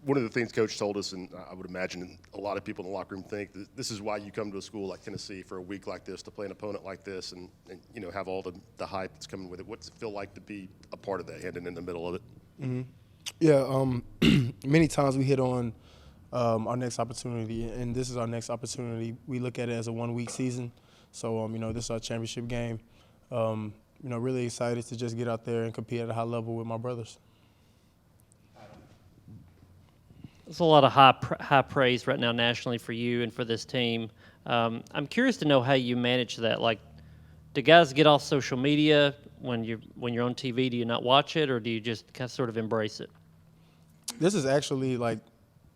one of the things Coach told us, and I would imagine a lot of people in the locker room think that this is why you come to a school like Tennessee for a week like this to play an opponent like this, and have all the hype that's coming with it. What's it feel like to be a part of that, Hendon, in the middle of it? Mm-hmm. Yeah, many times we hit on our next opportunity, and this is our next opportunity. We look at it as a 1-week season, so this is our championship game. Really excited to just get out there and compete at a high level with my brothers. There's a lot of high praise right now nationally for you and for this team. I'm curious to know how you manage that. Like, do guys get off social media when you're on TV? Do you not watch it, or do you just kind of sort of embrace it? This is actually like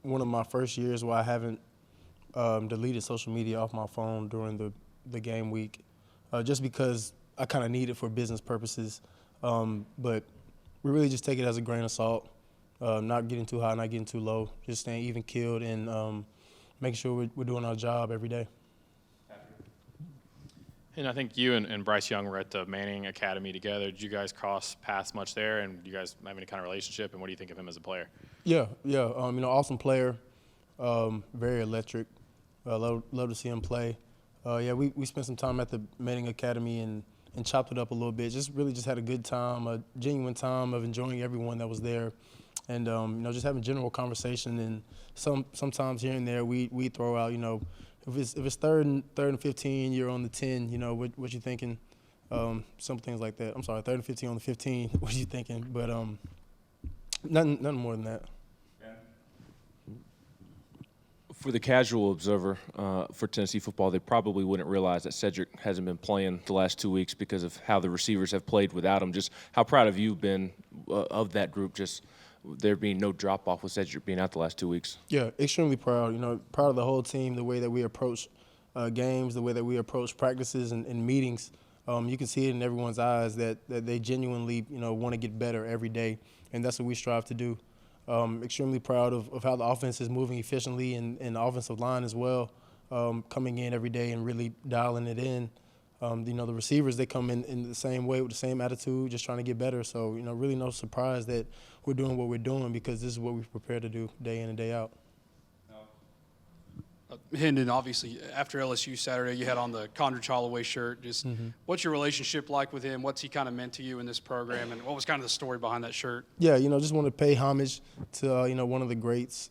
one of my first years where I haven't deleted social media off my phone during the game week, just because I kind of need it for business purposes. But we really just take it as a grain of salt. Not getting too high, not getting too low, just staying even keeled and making sure we're doing our job every day. And I think you and Bryce Young were at the Manning Academy together. Did you guys cross paths much there, and do you guys have any kind of relationship, and what do you think of him as a player? Yeah. Awesome player, very electric. Love to see him play. We spent some time at the Manning Academy and chopped it up a little bit. Just had a good time, a genuine time of enjoying everyone that was there. And just having general conversation, and sometimes here and there we throw out, if it's third and 15, you're on the 10, what you thinking? Some things like that. I'm sorry, 3rd and 15 on the 15. What are you thinking? But nothing more than that. For the casual observer for Tennessee football, they probably wouldn't realize that Cedric hasn't been playing the last 2 weeks because of how the receivers have played without him. Just how proud have you been of that group, just there being no drop-off with Cedric being out the last 2 weeks? Yeah, extremely proud. Proud of the whole team, the way that we approach games, the way that we approach practices and meetings. You can see it in everyone's eyes that they genuinely, want to get better every day, and that's what we strive to do. Extremely proud of how the offense is moving efficiently and the offensive line as well, coming in every day and really dialing it in. The receivers, they come in the same way with the same attitude, just trying to get better. So, really no surprise that we're doing what we're doing because this is what we've prepared to do day in and day out. Hendon, obviously, after LSU Saturday, you had on the Holloway shirt. What's your relationship like with him? What's he kind of meant to you in this program, and what was kind of the story behind that shirt? Yeah, just want to pay homage to, one of the greats.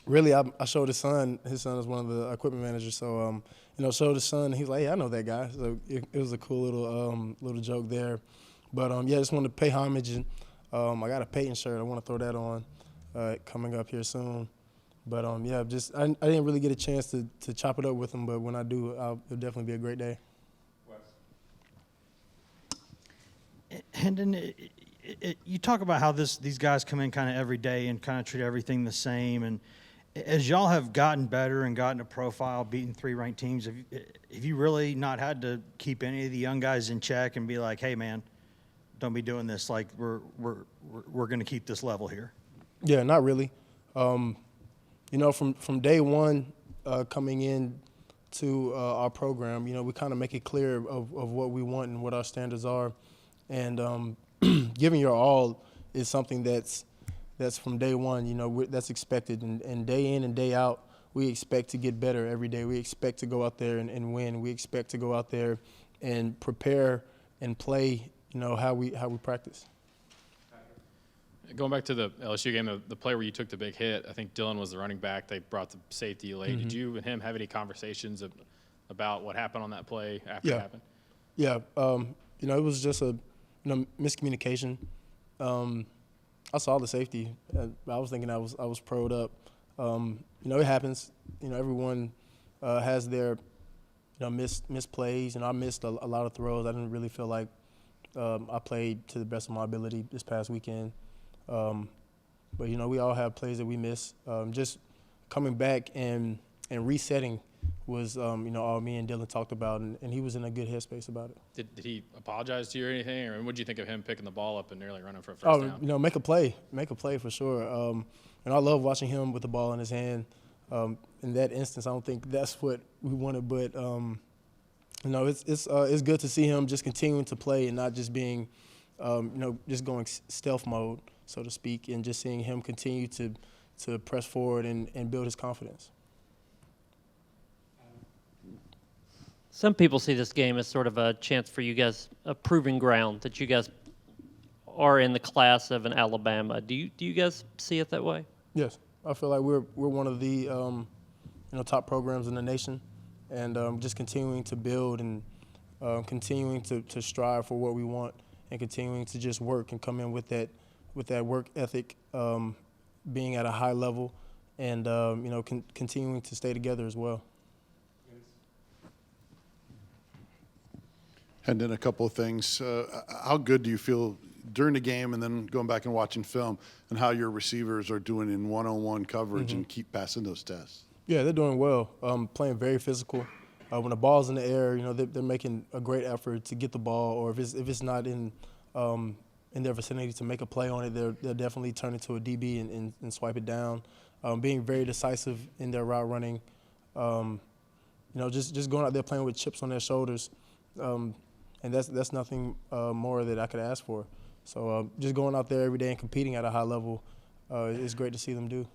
Really, I showed his son. His son is one of the equipment managers. So, showed his son. He was like, "Hey, I know that guy." So it was a cool little joke there. But just wanted to pay homage, and I got a Peyton shirt. I want to throw that on coming up here soon. But I didn't really get a chance to chop it up with him. But when I do, it'll definitely be a great day. Hendon, you talk about how these guys come in kind of every day and kind of treat everything the same. And as y'all have gotten better and gotten a profile, beating 3 ranked teams, have you really not had to keep any of the young guys in check and be like, "Hey, man, don't be doing this. Like we're going to keep this level here"? Yeah, not really. From day one coming in to our program, we kind of make it clear of what we want and what our standards are. And giving your all is something that's from day one, that's expected. And day in and day out, we expect to get better every day. We expect to go out there and win. We expect to go out there and prepare and play, how we practice. Going back to the LSU game, the play where you took the big hit, I think Dylan was the running back. They brought the safety late. Mm-hmm. Did you and him have any conversations about what happened on that play after it happened? Yeah. It was just a miscommunication. I saw the safety. I was thinking I was pro'd up. It happens. Everyone has their missed plays, and I missed a lot of throws. I didn't really feel like I played to the best of my ability this past weekend. But we all have plays that we miss. Just coming back and resetting was all me and Dylan talked about, and he was in a good headspace about it. Did he apologize to you or anything, or what did you think of him picking the ball up and nearly running for a first down? Make a play for sure. And I love watching him with the ball in his hand. In that instance, I don't think that's what we wanted, but it's good to see him just continuing to play and not just being, just going stealth mode. so to speak, and just seeing him continue to press forward and build his confidence. Some people see this game as sort of a chance for you guys, a proving ground that you guys are in the class of an Alabama. Do you guys see it that way? Yes, I feel like we're one of the top programs in the nation, and just continuing to build and continuing to strive for what we want, and continuing to just work and come in with that work ethic, being at a high level, and continuing to stay together as well. And then a couple of things. How good do you feel during the game and then going back and watching film, and how your receivers are doing in one-on-one coverage and keep passing those tests? Yeah, they're doing well. Playing very physical. When the ball's in the air, they're making a great effort to get the ball, or if it's not in their vicinity to make a play on it, they'll definitely turn it to a DB and swipe it down. Being very decisive in their route running. Just going out there playing with chips on their shoulders. And that's nothing more that I could ask for. So just going out there every day and competing at a high level is great to see them do.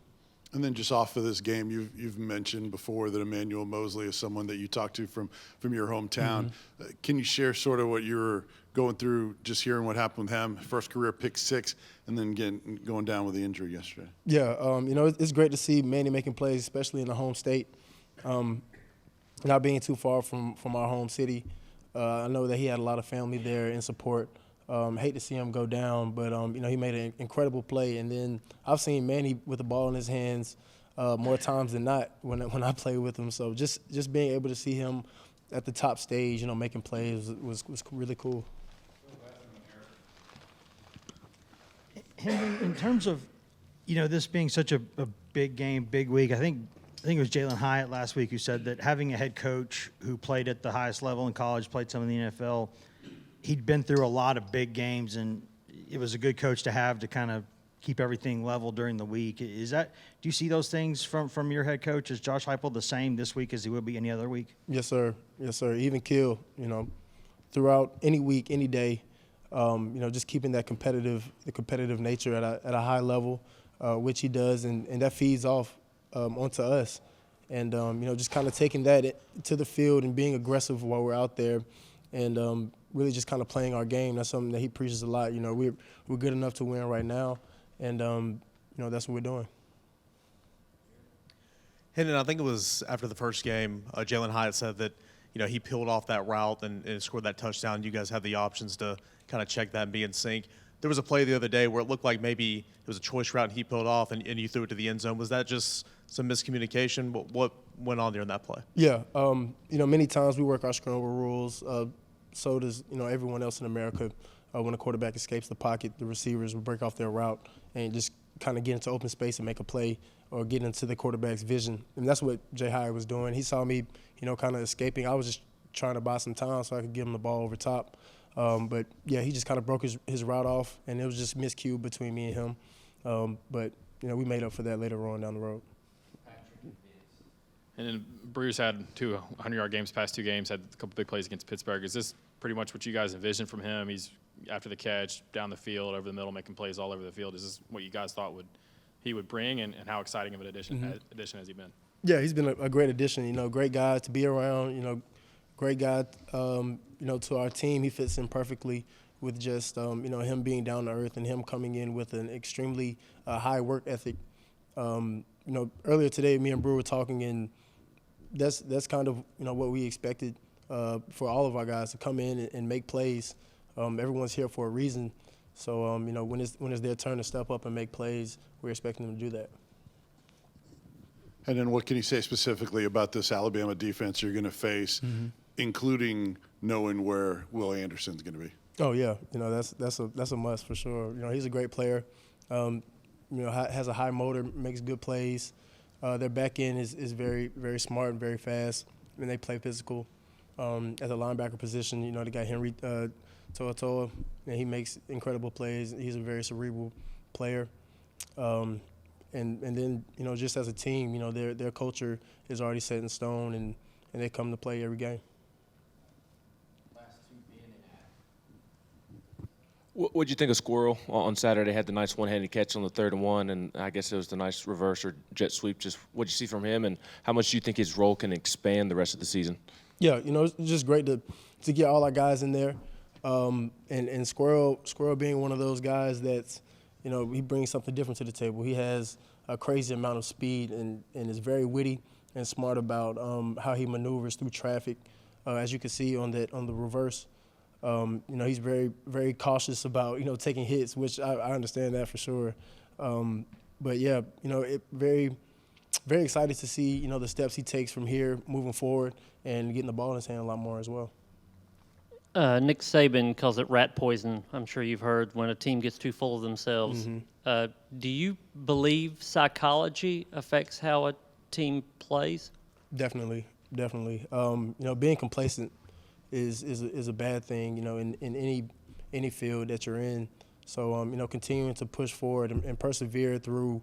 And then just off of this game, you've mentioned before that Emmanuel Mosley is someone that you talked to from your hometown. Can you share sort of what you were going through, just hearing what happened with him, first career pick 6, and then going down with the injury yesterday? Yeah, it's great to see Manny making plays, especially in the home state, not being too far from our home city. I know that he had a lot of family there in support. Hate to see him go down, but he made an incredible play. And then I've seen Manny with the ball in his hands more times than not when I play with him. So just being able to see him at the top stage, making plays was really cool. Hendon, in terms of, this being such a big game, big week, I think it was Jalen Hyatt last week who said that having a head coach who played at the highest level in college, played some in the NFL, he'd been through a lot of big games, and it was a good coach to have to kind of keep everything level during the week. Do you see those things from your head coach? Is Josh Heifel the same this week as he will be any other week? Yes, sir. Yes, sir. Even Kill, throughout any week, any day, just keeping the competitive nature at a high level, which he does, and that feeds off onto us. And, just kind of taking that to the field and being aggressive while we're out there, and really just kind of playing our game. That's something that he preaches a lot. We're good enough to win right now, and, that's what we're doing. Hendon, I think it was after the first game, Jalen Hyatt said that, he peeled off that route and scored that touchdown. You guys have the options to kind of check that and be in sync. There was a play the other day where it looked like maybe it was a choice route and he peeled off and you threw it to the end zone. Was that just some miscommunication? What went on there in that play? Yeah, many times we work our scramble rules. So does everyone else in America. When a quarterback escapes the pocket, the receivers will break off their route and just kind of get into open space and make a play or get into the quarterback's vision. And that's what Jay Hyatt was doing. He saw me, kind of escaping. I was just trying to buy some time so I could give him the ball over top. But, yeah, he just kind of broke his route off, and it was just miscued between me and him. But, we made up for that later on down the road. And then Bruce had 2 100-yard games past 2 games, had a couple big plays against Pittsburgh. Is this pretty much what you guys envisioned from him? He's after the catch, down the field, over the middle, making plays all over the field. Is this what you guys thought he would bring, and how exciting of an addition has he been? Yeah, he's been a great addition. Great guy to be around. Great guy, to our team. He fits in perfectly with just, him being down to earth and him coming in with an extremely high work ethic. Earlier today, me and Brew were talking, and that's kind of, what we expected for all of our guys to come in and make plays. Everyone's here for a reason. So, when it's their turn to step up and make plays, we're expecting them to do that. And then what can you say specifically about this Alabama defense you're going to face, including knowing where Will Anderson's going to be? Oh yeah, that's a must for sure. He's a great player. Has a high motor, makes good plays. Their back end is very, very smart and very fast, and they play physical. At the linebacker position, the guy Henry Toa, and he makes incredible plays. He's a very cerebral player. And then, just as a team, their culture is already set in stone, and they come to play every game. What'd you think of Squirrel on Saturday? Had the nice one-handed catch on the 3rd and 1, and I guess it was the nice reverse or jet sweep. Just what'd you see from him, and how much do you think his role can expand the rest of the season? Yeah, it's just great to get all our guys in there, and Squirrel being one of those guys that's, he brings something different to the table. He has a crazy amount of speed and is very witty and smart about how he maneuvers through traffic. As you can see on the reverse, he's very, very cautious about, taking hits, which I understand that for sure. But yeah, very, very excited to see, the steps he takes from here moving forward and getting the ball in his hand a lot more as well. Nick Saban calls it rat poison. I'm sure you've heard when a team gets too full of themselves. Mm-hmm. Do you believe psychology affects how a team plays? Definitely. Being complacent is a bad thing, in any field that you're in. So, continuing to push forward and persevere through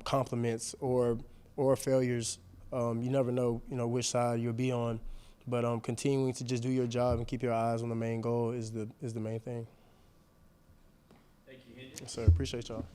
compliments or failures. You never know, which side you'll be on. But continuing to just do your job and keep your eyes on the main goal is the main thing. Thank you, Hendon. Yes, sir. Appreciate y'all.